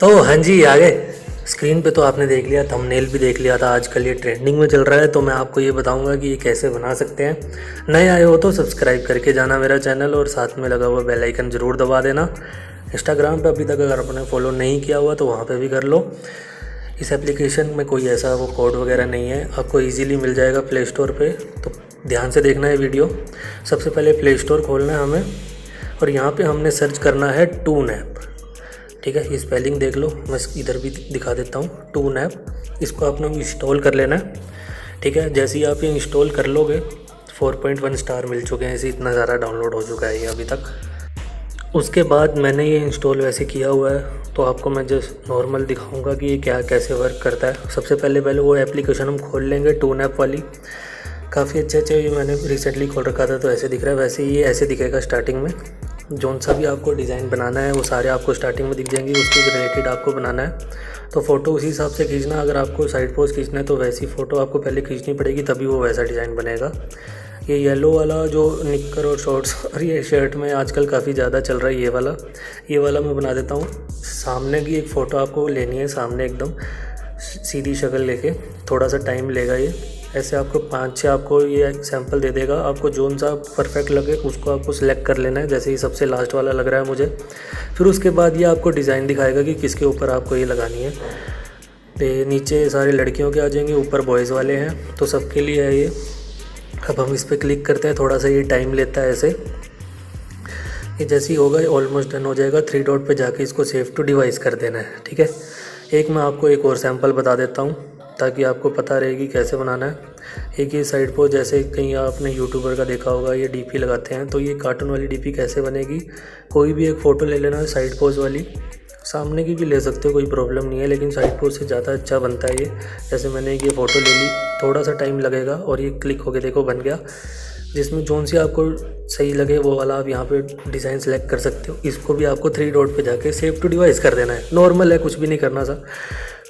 तो हाँ जी आ गए। स्क्रीन पे तो आपने देख लिया, थंबनेल भी देख लिया था। आजकल ये ट्रेंडिंग में चल रहा है, तो मैं आपको ये बताऊंगा कि ये कैसे बना सकते हैं। नए आए हो तो सब्सक्राइब करके जाना मेरा चैनल, और साथ में लगा हुआ बेल आइकन ज़रूर दबा देना। इंस्टाग्राम पे अभी तक अगर आपने फॉलो नहीं किया हुआ तो वहाँ पे भी कर लो। इस एप्लीकेशन में कोई ऐसा वो कोड वगैरह नहीं है, आपको ईज़िली मिल जाएगा प्ले स्टोर पर। तो ध्यान से देखना है वीडियो। सबसे पहले प्ले स्टोर खोलना है हमें, और यहाँ पर हमने सर्च करना है टूनैप। ठीक है, ये स्पेलिंग देख लो, मैं इधर भी दिखा देता हूँ। टूनैप, इसको आपने इंस्टॉल कर लेना है। ठीक है, जैसे ही आप ये इंस्टॉल कर लोगे, 4.1 स्टार मिल चुके हैं, ऐसे इतना ज़्यादा डाउनलोड हो चुका है ये अभी तक। उसके बाद मैंने ये इंस्टॉल वैसे किया हुआ है, तो आपको मैं जस्ट नॉर्मल दिखाऊंगा कि ये क्या कैसे वर्क करता है। सबसे पहले वो एप्लीकेशन हम खोल लेंगे, टूनैप वाली। काफ़ी अच्छे ये मैंने रिसेंटली खोल रखा था, तो ऐसे दिख रहा है। वैसे ये ऐसे दिखेगा स्टार्टिंग में। जोन सा भी आपको डिज़ाइन बनाना है वो सारे आपको स्टार्टिंग में दिख जाएंगे, उसके रिलेटेड आपको बनाना है। तो फ़ोटो उसी हिसाब से खींचना। अगर आपको साइड पोज खींचना है तो वैसी फ़ोटो आपको पहले खींचनी पड़ेगी, तभी वो वैसा डिज़ाइन बनेगा। ये येलो वाला जो निक्कर और शॉर्ट्स और ये शर्ट में आजकल काफ़ी ज़्यादा चल रहा है, ये वाला मैं बना देता हूँ। सामने की एक फ़ोटो आपको लेनी है, सामने एकदम सीधी शक्ल लेके। थोड़ा सा टाइम लेगा ये। ऐसे आपको 5-6 आपको ये सैंपल दे देगा। आपको जोन सा परफेक्ट लगे उसको आपको सिलेक्ट कर लेना है। जैसे ही सबसे लास्ट वाला लग रहा है मुझे, फिर उसके बाद ये आपको डिज़ाइन दिखाएगा कि किसके ऊपर आपको ये लगानी है। तो नीचे सारे लड़कियों के आ जाएंगे, ऊपर बॉयज़ वाले हैं, तो सबके लिए है ये। अब हम इस पर क्लिक करते हैं, थोड़ा सा ये टाइम लेता है ऐसे। ये जैसे ही होगा ऑलमोस्ट डन हो जाएगा। 3 डॉट पे जाके इसको सेव टू डिवाइस कर देना है। ठीक है, एक मैं आपको एक और सैंपल बता देता हूँ ताकि आपको पता रहेगी कैसे बनाना है। एक ये साइड पोज, जैसे कहीं आपने यूट्यूबर का देखा होगा, ये डीपी लगाते हैं, तो ये कार्टून वाली डीपी कैसे बनेगी। कोई भी एक फ़ोटो ले लेना साइड पोज वाली, सामने की भी ले सकते हो, कोई प्रॉब्लम नहीं है, लेकिन साइड पोज से ज़्यादा अच्छा बनता है ये। जैसे मैंने ये फ़ोटो ले ली, थोड़ा सा टाइम लगेगा और ये क्लिक होके देखो बन गया। जिसमें जोन सी आपको सही लगे वो वाला आप यहाँ पे डिज़ाइन सेलेक्ट कर सकते हो। इसको भी आपको 3 डॉट पे जाके सेव टू डिवाइस कर देना है। नॉर्मल है, कुछ भी नहीं करना सा।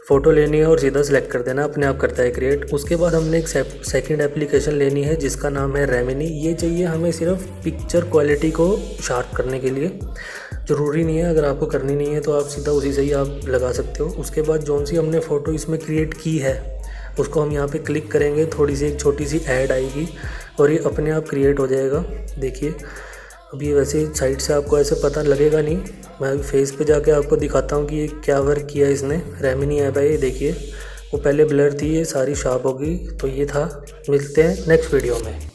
फ़ोटो लेनी है और सीधा सेलेक्ट कर देना, अपने आप करता है क्रिएट। उसके बाद हमने एक सेकंड एप्लीकेशन लेनी है जिसका नाम है रेमिनी। ये चाहिए हमें सिर्फ पिक्चर क्वालिटी को शार्प करने के लिए। ज़रूरी नहीं है, अगर आपको करनी नहीं है तो आप सीधा उसी से ही आप लगा सकते हो। उसके बाद जोन सी हमने फ़ोटो इसमें क्रिएट की है उसको हम यहाँ पे क्लिक करेंगे, थोड़ी सी एक छोटी सी ऐड आएगी और ये अपने आप क्रिएट हो जाएगा। देखिए अभी वैसे साइड से आपको ऐसे पता लगेगा नहीं, मैं फेस पे जाके आपको दिखाता हूँ कि ये क्या वर्क किया इसने। रेमिनी ऐप है ये, देखिए वो पहले ब्लर थी, ये सारी शार्प होगी। तो ये था, मिलते हैं नेक्स्ट वीडियो में।